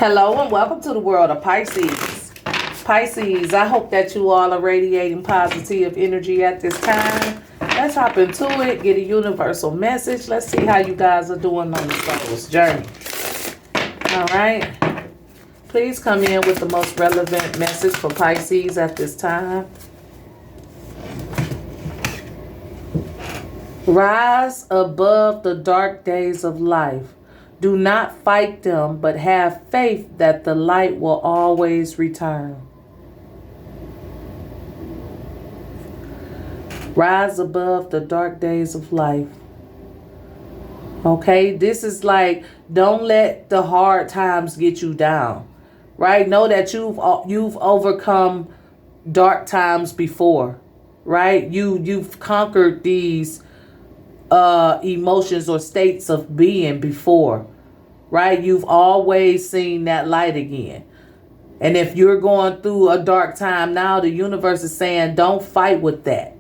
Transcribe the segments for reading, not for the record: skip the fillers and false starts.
Hello and welcome to the world of Pisces. Pisces, I hope that you all are radiating positive energy at this time. Let's hop into it, get a universal message. Let's see how you guys are doing on the soul's journey. All right. Please come in with the most relevant message for Pisces at this time. Rise above the dark days of life. Do not fight them, but have faith that the light will always return. Rise above the dark days of life. Okay, this is like, don't let the hard times get you down, right? Know that you've overcome dark times before, right? You've conquered these emotions or states of being before, right? You've always seen that light again. And if you're going through a dark time now, the universe is saying don't fight with that,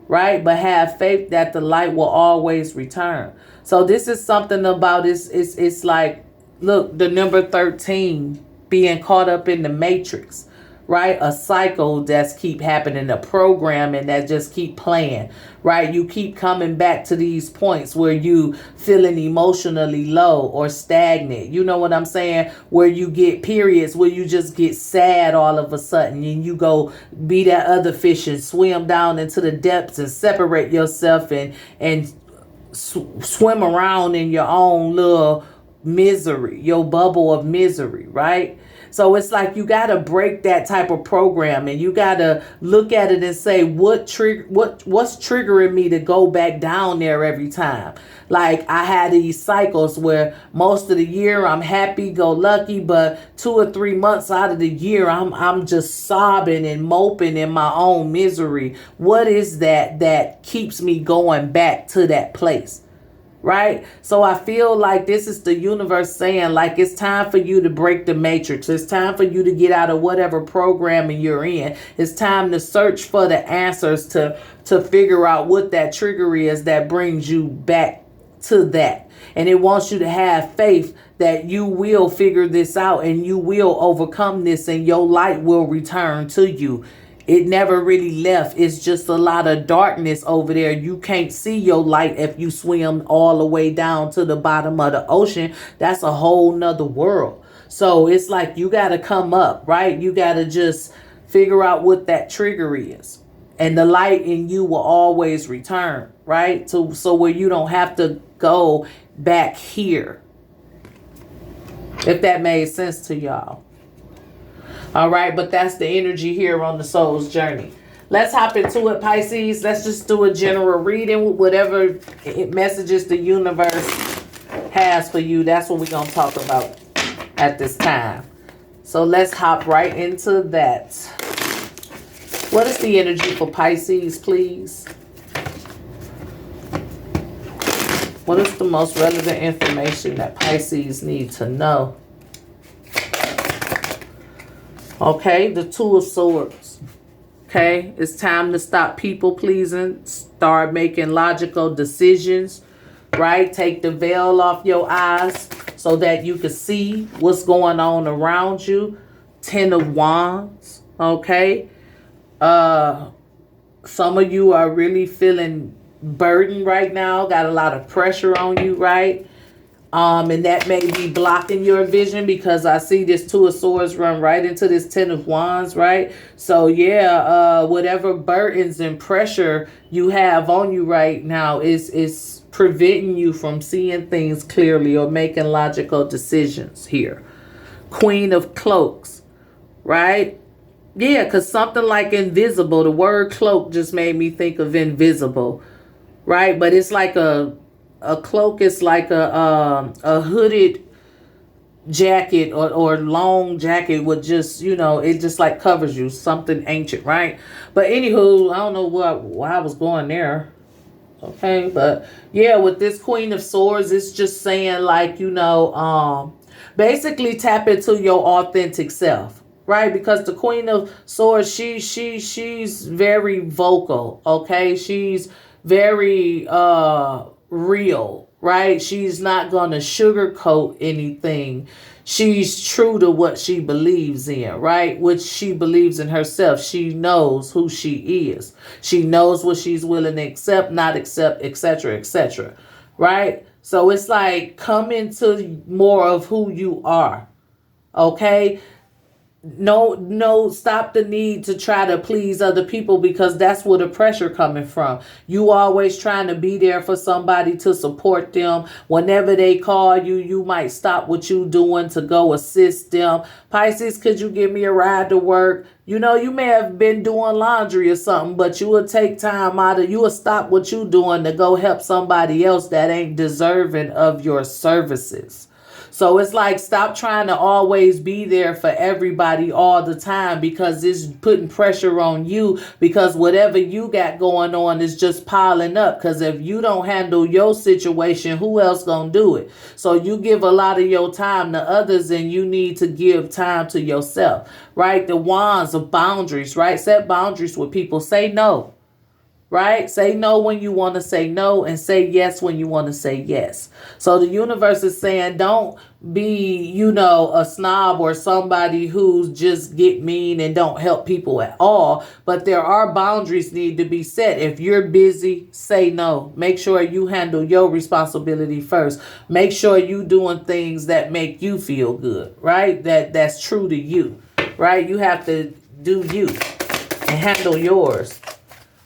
right? But have faith that the light will always return. So this is something about it's like, look, the number 13 being caught up in the matrix, right? A cycle that's keep happening, a programming that just keep playing, right? You keep coming back to these points where you feeling emotionally low or stagnant. You know what I'm saying? Where you get periods where you just get sad all of a sudden and you go be that other fish and swim down into the depths and separate yourself and swim around in your own little misery, your bubble of misery, right? So it's like you got to break that type of program and you got to look at it and say, what's triggering me to go back down there every time? Like I had these cycles where most of the year I'm happy go lucky, but 2 or 3 months out of the year I'm just sobbing and moping in my own misery. What is that keeps me going back to that place? Right? So I feel like this is the universe saying like it's time for you to break the matrix. It's time for you to get out of whatever programming you're in. It's time to search for the answers to figure out what that trigger is that brings you back to that. And it wants you to have faith that you will figure this out and you will overcome this and your light will return to you. It never really left. It's just a lot of darkness over there. You can't see your light if you swim all the way down to the bottom of the ocean. That's a whole nother world. So it's like you got to come up, right? You got to just figure out what that trigger is. And the light in you will always return, right? So where you don't have to go back here. If that made sense to y'all. All right, but that's the energy here on the soul's journey. Let's hop into it, Pisces. Let's just do a general reading with whatever messages the universe has for you. That's what we're going to talk about at this time. So let's hop right into that. What is the energy for Pisces, please? What is the most relevant information that Pisces need to know? Okay, the Two of Swords. Okay, it's time to stop people pleasing. Start making logical decisions, right? Take the veil off your eyes so that you can see what's going on around you. 10 of Wands, okay? Some of you are really feeling burdened right now. Got a lot of pressure on you, right? And that may be blocking your vision because I see this Two of Swords run right into this 10 of Wands, right? So yeah, whatever burdens and pressure you have on you right now is preventing you from seeing things clearly or making logical decisions here. Queen of Cloaks, right? Yeah, because something like invisible, the word cloak just made me think of invisible, right? But it's like a cloak is like a hooded jacket or long jacket with just, you know, it just like covers you, something ancient, right? But anywho, I don't know why I was going there. Okay, but yeah, with this Queen of Swords, it's just saying like, you know, basically tap into your authentic self, right? Because the Queen of Swords, she's very vocal, okay? She's very real, right? She's not going to sugarcoat anything. She's true to what she believes in, right? Which she believes in herself. She knows who she is. She knows what she's willing to accept, not accept, etc., etc., right? So it's like come into more of who you are, okay? No, stop the need to try to please other people, because that's where the pressure coming from. You always trying to be there for somebody to support them. Whenever they call you, you might stop what you doing to go assist them. Pisces, could you give me a ride to work? You know, you may have been doing laundry or something, but you will take time out of, you will stop what you doing to go help somebody else that ain't deserving of your services. So it's like, stop trying to always be there for everybody all the time, because it's putting pressure on you, because whatever you got going on is just piling up. Because if you don't handle your situation, who else gonna do it? So you give a lot of your time to others, and you need to give time to yourself, right? The wands of boundaries, right? Set boundaries with people. Say no. Right? Say no when you want to say no, and say yes when you want to say yes. So the universe is saying, don't be, a snob or somebody who's just get mean and don't help people at all. But there are boundaries need to be set. If you're busy, say no. Make sure you handle your responsibility first. Make sure you doing things that make you feel good, right? That's true to you, right? You have to do you and handle yours.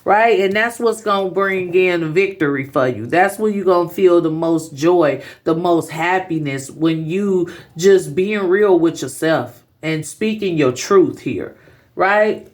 Right? And that's what's going to bring in victory for you. That's when you're going to feel the most joy, the most happiness, when you just being real with yourself and speaking your truth here. Right?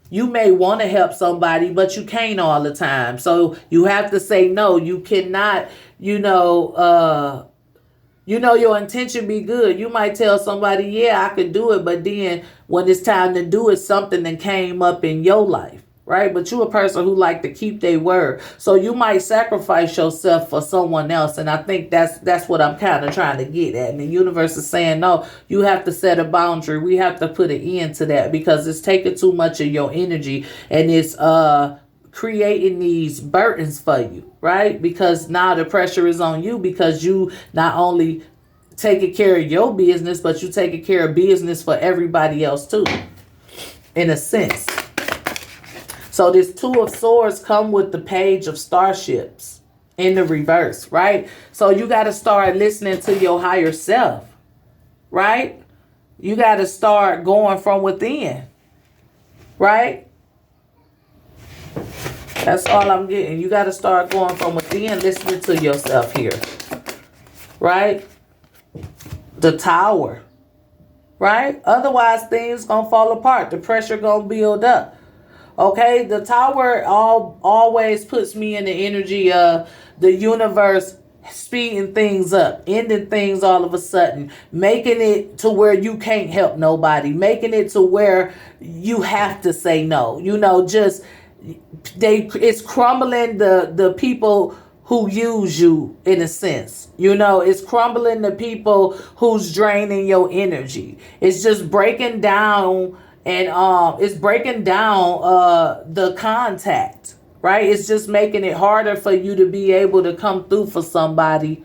You may want to help somebody, but you can't all the time. So you have to say no. You cannot, your intention be good. You might tell somebody, yeah, I could do it. But then when it's time to do it, something that came up in your life. Right? But you a person who like to keep their word. So you might sacrifice yourself for someone else. And I think that's what I'm kind of trying to get at. And the universe is saying, no, you have to set a boundary. We have to put an end to that, because it's taking too much of your energy, and it's creating these burdens for you, right? Because now the pressure is on you, because you not only taking care of your business, but you taking care of business for everybody else too, in a sense. So this Two of Swords come with the Page of Starships in the reverse, right? So you got to start listening to your higher self, right? You got to start going from within, right? That's all I'm getting. You got to start going from within, listening to yourself here, right? The Tower, right? Otherwise, things going to fall apart. The pressure going to build up. Okay, the Tower always puts me in the energy of the universe speeding things up, ending things all of a sudden, making it to where you can't help nobody, making it to where you have to say no. It's crumbling the people who use you, in a sense. It's crumbling the people who's draining your energy. It's just breaking down. And it's breaking down the contact, right? It's just making it harder for you to be able to come through for somebody.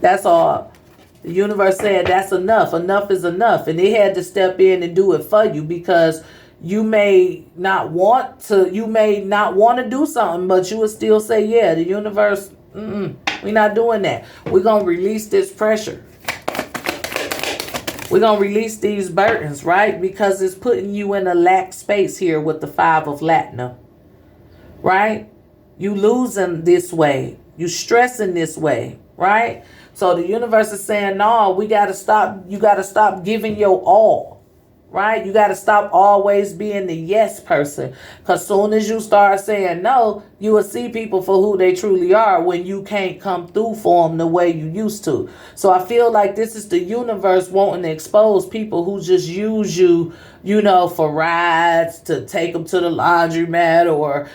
That's all. The universe said that's enough. Enough is enough. And they had to step in and do it for you, because you may not want to do something, but you would still say, yeah, the universe, we're not doing that. We're going to release this pressure. We're going to release these burdens, right? Because it's putting you in a lack space here with the Five of Latinum, right? You losing this way. You stressing this way, right? So the universe is saying, no, we got to stop. You got to stop giving your all, right? You got to stop always being the yes person. Because soon as you start saying no, you will see people for who they truly are when you can't come through for them the way you used to. So I feel like this is the universe wanting to expose people who just use you, for rides, to take them to the laundromat, or,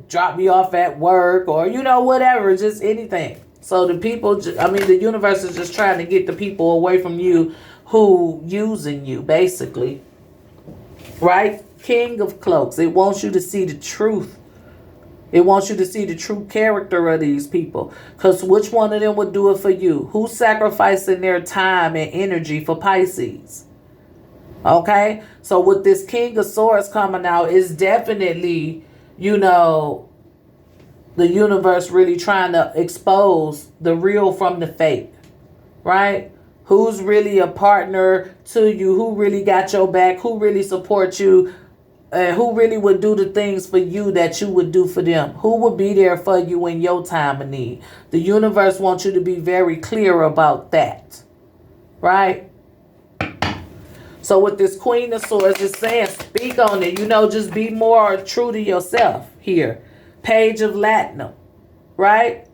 drop me off at work, or, whatever, just anything. So the universe is just trying to get the people away from you who using you, basically, right? King of Cloaks. It wants you to see the truth, It wants you to see the true character of these people. Because which one of them would do it for you? Who's sacrificing their time and energy for Pisces? Okay? So with this King of Swords coming out, it's definitely, you know, the universe really trying to expose the real from the fake. Right? Who's really a partner to you? Who really got your back? Who really supports you? And who really would do the things for you that you would do for them? Who would be there for you in your time of need? The universe wants you to be very clear about that. Right? So with this Queen of Swords, it's saying speak on it. You know, just be more true to yourself here. Page of Latinum. Right?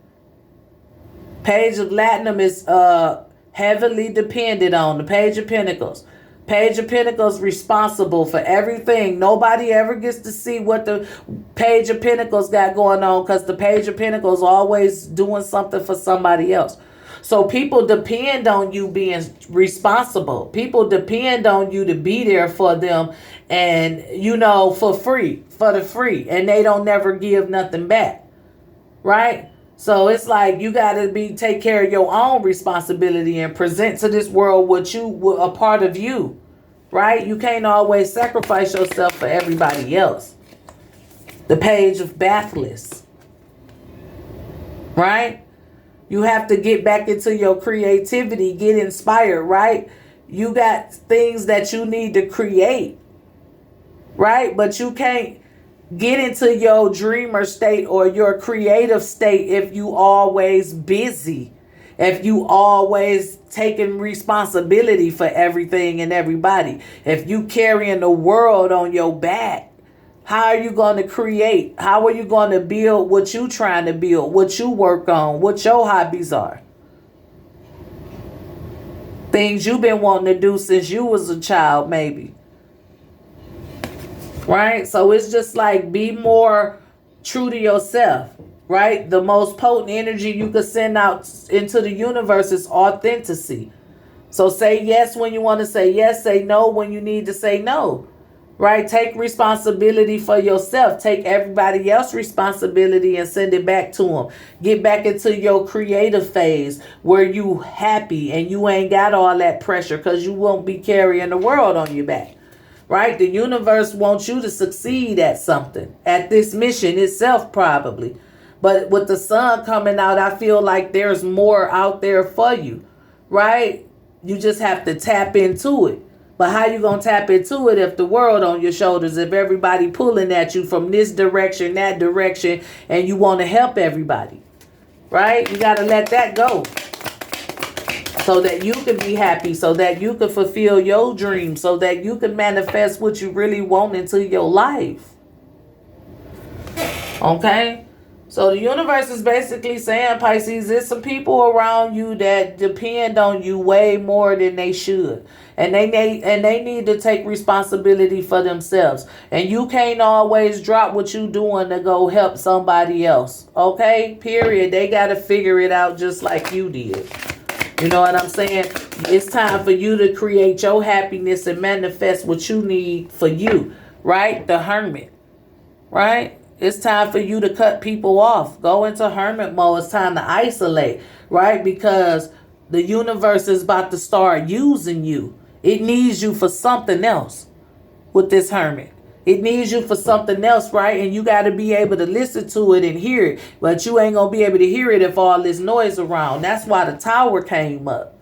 Page of Latinum is heavily dependent on the Page of Pentacles. Page of Pentacles responsible for everything. Nobody ever gets to see what the Page of Pentacles got going on, because the Page of Pentacles always doing something for somebody else. So people depend on you being responsible. People depend on you to be there for them, and you know, for free, for the free, and they don't never give nothing back. Right? So it's like you got to take care of your own responsibility and present to this world what you, a part of you, right? You can't always sacrifice yourself for everybody else. The Page of Bathless, right? You have to get back into your creativity, get inspired, right? You got things that you need to create, right? But you can't get into your dreamer state or your creative state if you always busy, if you always taking responsibility for everything and everybody, if you carrying the world on your back. How are you going to create? How are you going to build what you trying to build, what you work on, what your hobbies are? Things you've been wanting to do since you was a child, maybe. Right? So it's just like, be more true to yourself, right? The most potent energy you could send out into the universe is authenticity. So say yes when you want to say yes, say no when you need to say no, right? Take responsibility for yourself. Take everybody else's responsibility and send it back to them. Get back into your creative phase where you happy and you ain't got all that pressure, because you won't be carrying the world on your back. Right? The universe wants you to succeed at something, at this mission itself probably. But with the sun coming out, I feel like there's more out there for you. Right? You just have to tap into it. But how you going to tap into it if the world on your shoulders, if everybody pulling at you from this direction, that direction, and you want to help everybody? Right? You got to let that go, so that you can be happy, so that you can fulfill your dreams, so that you can manifest what you really want into your life. Okay? So the universe is basically saying, Pisces, there's some people around you that depend on you way more than they should. And they need to take responsibility for themselves. And you can't always drop what you doing to go help somebody else. Okay? Period. They got to figure it out just like you did. You know what I'm saying? It's time for you to create your happiness and manifest what you need for you, right? The Hermit, right? It's time for you to cut people off. Go into hermit mode. It's time to isolate, right? Because the universe is about to start using you. It needs you for something else with this Hermit. It needs you for something else, right? And you got to be able to listen to it and hear it. But you ain't going to be able to hear it if all this noise around. That's why the Tower came up,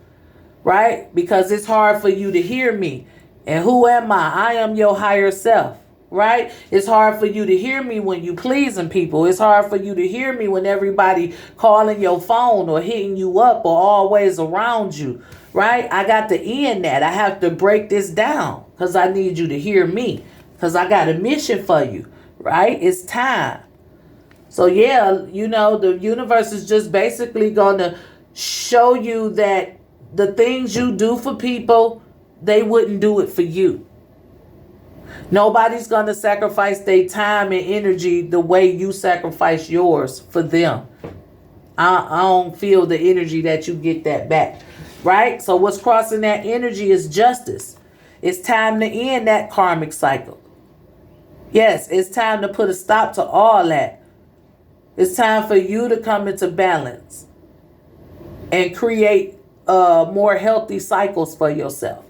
right? Because it's hard for you to hear me. And who am I? I am your higher self, right? It's hard for you to hear me when you pleasing people. It's hard for you to hear me when everybody calling your phone or hitting you up or always around you, right? I got to end that. I have to break this down because I need you to hear me. Because I got a mission for you, right? It's time. So yeah, you know, the universe is just basically going to show you that the things you do for people, they wouldn't do it for you. Nobody's going to sacrifice their time and energy the way you sacrifice yours for them. I don't feel the energy that you get that back, right? So what's crossing that energy is justice. It's time to end that karmic cycle. Yes, it's time to put a stop to all that. It's time for you to come into balance and create more healthy cycles for yourself.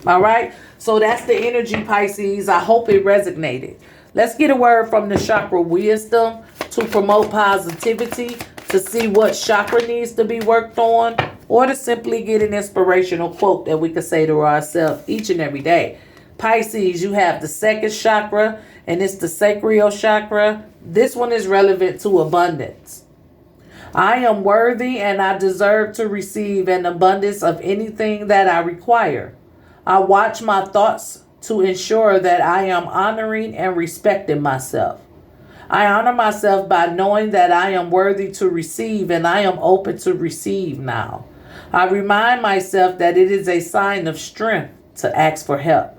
All right. So that's the energy, Pisces. I hope it resonated. Let's get a word from the chakra wisdom to promote positivity, to see what chakra needs to be worked on, or to simply get an inspirational quote that we can say to ourselves each and every day. Pisces, you have the second chakra, and it's the sacral chakra. This one is relevant to abundance. I am worthy and I deserve to receive an abundance of anything that I require. I watch my thoughts to ensure that I am honoring and respecting myself. I honor myself by knowing that I am worthy to receive and I am open to receive now. I remind myself that it is a sign of strength to ask for help.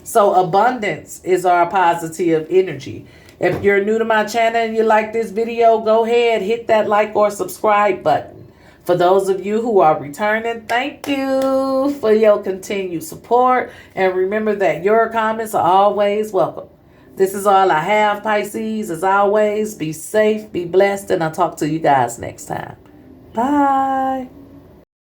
So abundance is our positive energy. If you're new to my channel and you like this video, go ahead, hit that like or subscribe button. For those of you who are returning, thank you for your continued support. And remember that your comments are always welcome. This is all I have, Pisces. As always, be safe, be blessed, and I'll talk to you guys next time. Bye.